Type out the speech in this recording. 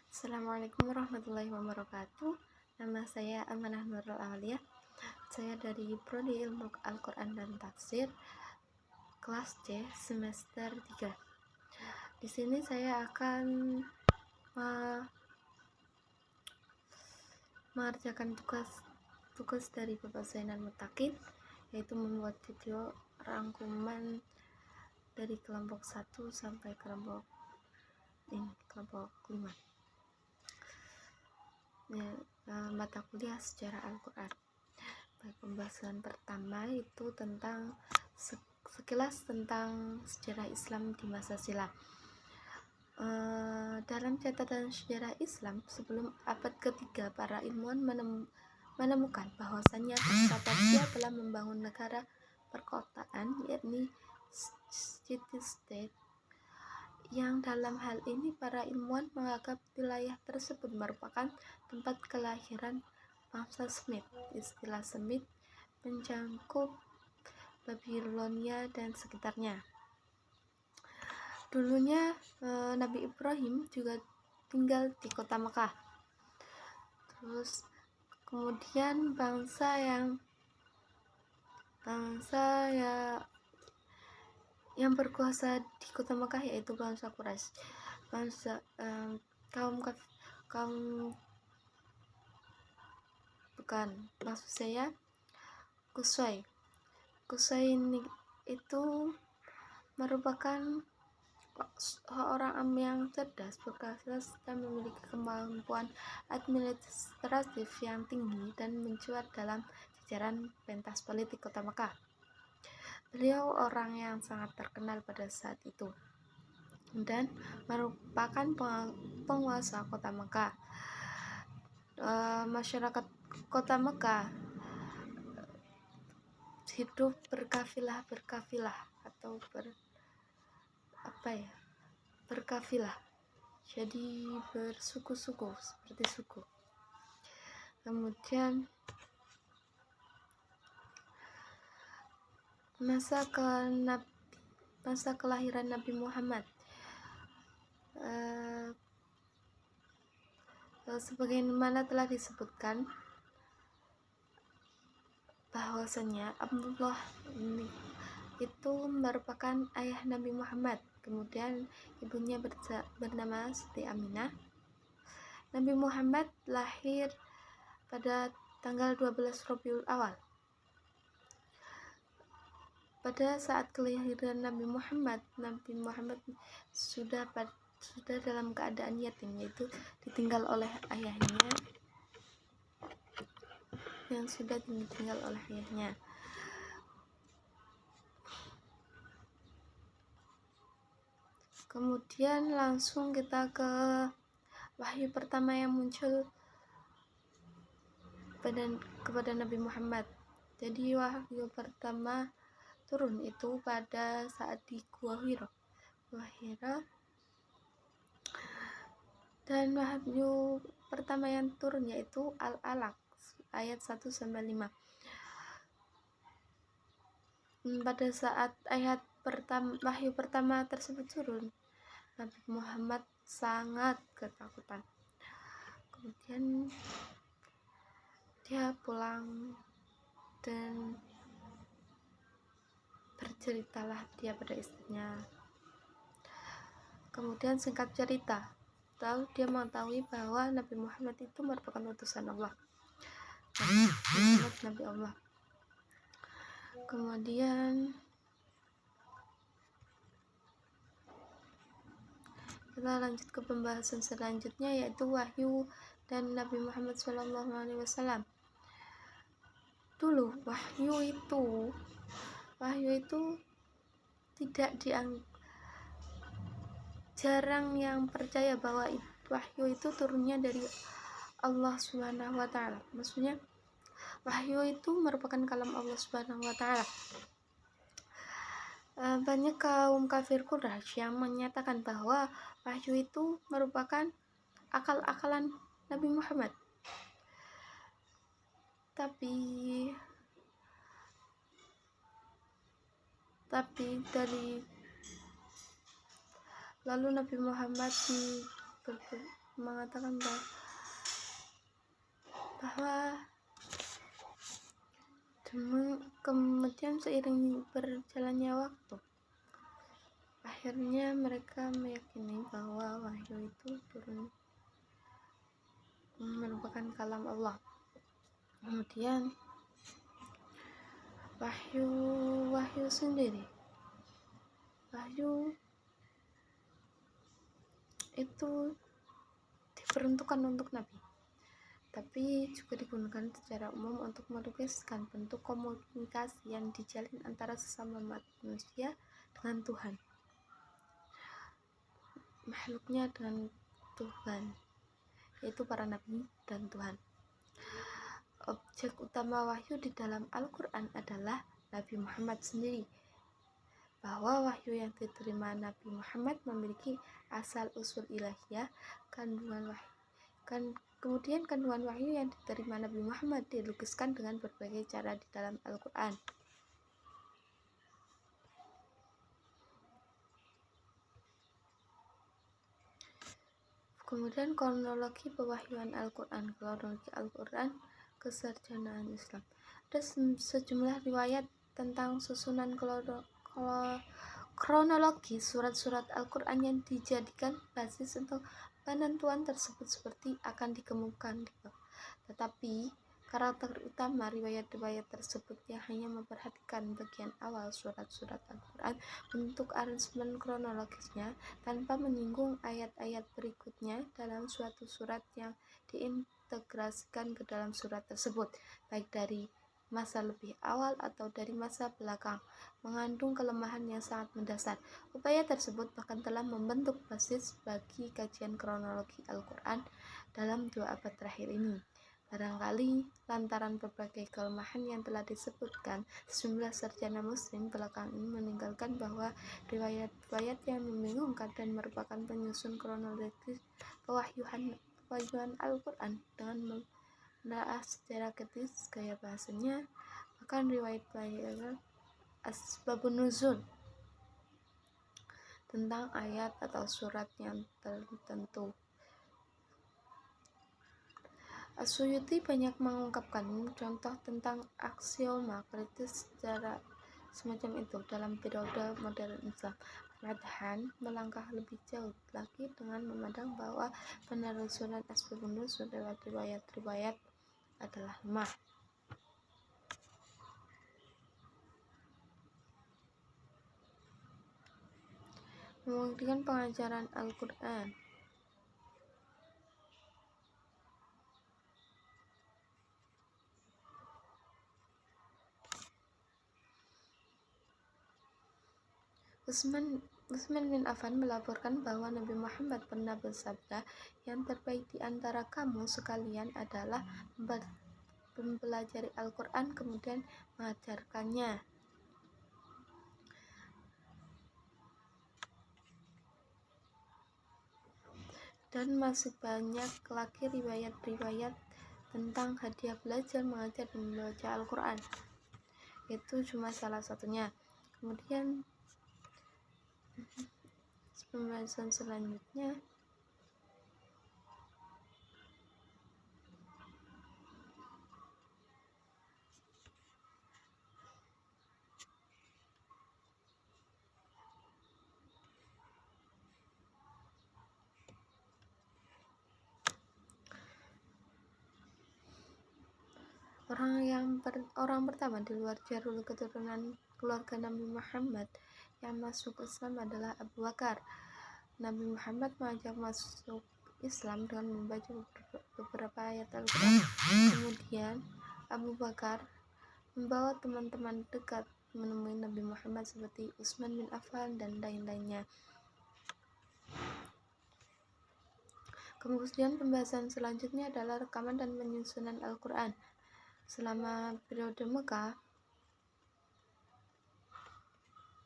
Assalamualaikum warahmatullahi wabarakatuh. Nama saya Amanah Nurul Aulia. Saya dari Prodi Ilmu Al-Quran dan Tafsir kelas C semester 3. Di sini saya akan mengerjakan tugas dari Bapak Zainal Mutakin, yaitu membuat video rangkuman dari kelompok 1 sampai kelompok 5. Mata kuliah sejarah Al-Quran. Pembahasan pertama itu tentang sekilas tentang sejarah Islam di masa silam. Dalam catatan sejarah Islam sebelum abad ketiga, para ilmuwan menemukan bahwasannya bangsa Persia telah membangun negara perkotaan, yakni city-state, yang dalam hal ini para ilmuwan menganggap wilayah tersebut merupakan tempat kelahiran bangsa Semit. Istilah Semit mencakup Babilonia dan sekitarnya. Dulunya Nabi Ibrahim juga tinggal di kota Mekah. Terus kemudian bangsa yang berkuasa di kota Mekah yaitu bangsa Quraisy. Qusay ini itu merupakan seorang yang cerdas, berkelas, dan memiliki kemampuan administratif yang tinggi dan mencuat dalam jajaran pentas politik kota Mekah. Beliau orang yang sangat terkenal pada saat itu dan merupakan penguasa kota Mekah. Masyarakat kota Mekah hidup berkafilah atau berkafilah, jadi bersuku-suku, seperti suku. Kemudian masa kelahiran Nabi Muhammad, sebagaimana telah disebutkan bahwasanya Abdullah itu merupakan ayah Nabi Muhammad. Kemudian ibunya bernama Siti Aminah. Nabi Muhammad lahir pada tanggal 12 Rabiul Awal. Pada saat kelahiran Nabi Muhammad sudah dalam keadaan yatim, yaitu ditinggal oleh ayahnya Kemudian langsung kita ke wahyu pertama yang muncul kepada Nabi Muhammad. Jadi wahyu pertama turun itu pada saat di Gua Hira. Dan wahyu pertama yang turun yaitu Al-Alaq ayat 1-5. Pada saat wahyu pertama tersebut turun, Nabi Muhammad sangat ketakutan. Kemudian dia pulang dan berceritalah dia pada istrinya. Kemudian singkat cerita, dia mengetahui bahwa Nabi Muhammad itu merupakan utusan Allah, Nabi Allah. Kemudian kita lanjut ke pembahasan selanjutnya, yaitu wahyu dan Nabi Muhammad SAW. Dulu wahyu itu tidak jarang yang percaya bahwa wahyu itu turunnya dari Allah Subhanahu wa Ta'ala. Maksudnya wahyu itu merupakan kalam Allah Subhanahu wa Ta'ala. Banyak kaum kafir Quraisy yang menyatakan bahwa wahyu itu merupakan akal-akalan Nabi Muhammad. Tapi lalu Nabi Muhammad mengatakan bahwa kemudian seiring berjalannya waktu, akhirnya mereka meyakini bahwa wahyu itu turun merupakan kalam Allah. Kemudian wahyu sendiri, wahyu itu diperuntukkan untuk Nabi, tapi juga digunakan secara umum untuk melukiskan bentuk komunikasi yang dijalin antara sesama manusia dengan Tuhan, makhluknya dengan Tuhan, yaitu para nabi dan Tuhan. Objek utama wahyu di dalam Al-Quran adalah Nabi Muhammad sendiri, bahwa wahyu yang diterima Nabi Muhammad memiliki asal-usul ilahiyah. Kemudian kandungan wahyu yang diterima Nabi Muhammad dilukiskan dengan berbagai cara di dalam Al-Quran. Kemudian kronologi pewahyuan Al-Quran, kesarjanaan Islam. Ada sejumlah riwayat tentang susunan kronologi surat-surat Al-Quran yang dijadikan basis untuk penentuan tersebut seperti akan dikemukakan. Tetapi karakter utama riwayat-riwayat tersebut yang hanya memperhatikan bagian awal surat-surat Al-Quran untuk aransemen kronologisnya tanpa menyinggung ayat-ayat berikutnya dalam suatu surat yang diintegrasikan ke dalam surat tersebut, baik dari masa lebih awal atau dari masa belakang, mengandung kelemahan yang sangat mendasar. Upaya tersebut bahkan telah membentuk basis bagi kajian kronologi Al-Quran dalam 2 abad terakhir ini. Barangkali lantaran berbagai kelemahan yang telah disebutkan, sejumlah sarjana muslim belakang ini meninggalkan bahwa riwayat-riwayat yang membingungkan dan merupakan penyusun kronologis pewahyuan Al-Quran dengan menelaah secara kritis gaya bahasanya, bahkan riwayat-riwayat asbabun nuzul tentang ayat atau surat yang tertentu. As-Suyuti banyak mengungkapkan contoh tentang aksioma kritis secara semacam itu dalam periode modern Islam. Madhan melangkah lebih jauh lagi dengan memandang bahwa penelusuran asbabun nuzul lewat riwayat-riwayat adalah lemah. Memungkinkan pengajaran Al-Quran. Utsman bin Affan melaporkan bahwa Nabi Muhammad pernah bersabda, yang terbaik di antara kamu sekalian adalah mempelajari Al-Quran kemudian mengajarkannya. Dan masih banyak lagi riwayat-riwayat tentang hadiah belajar, mengajar, dan membaca Al-Quran. Itu cuma salah satunya. Kemudian pembahasan selanjutnya orang pertama di luar jalur keturunan keluarga Nabi Muhammad yang masuk Islam adalah Abu Bakar. Nabi Muhammad mengajak masuk Islam dengan membaca beberapa ayat Al-Quran. Kemudian Abu Bakar membawa teman-teman dekat menemui Nabi Muhammad seperti Utsman bin Affan dan lain-lainnya. Kemudian pembahasan selanjutnya adalah rekaman dan penyusunan Al-Quran. Selama periode Mekah,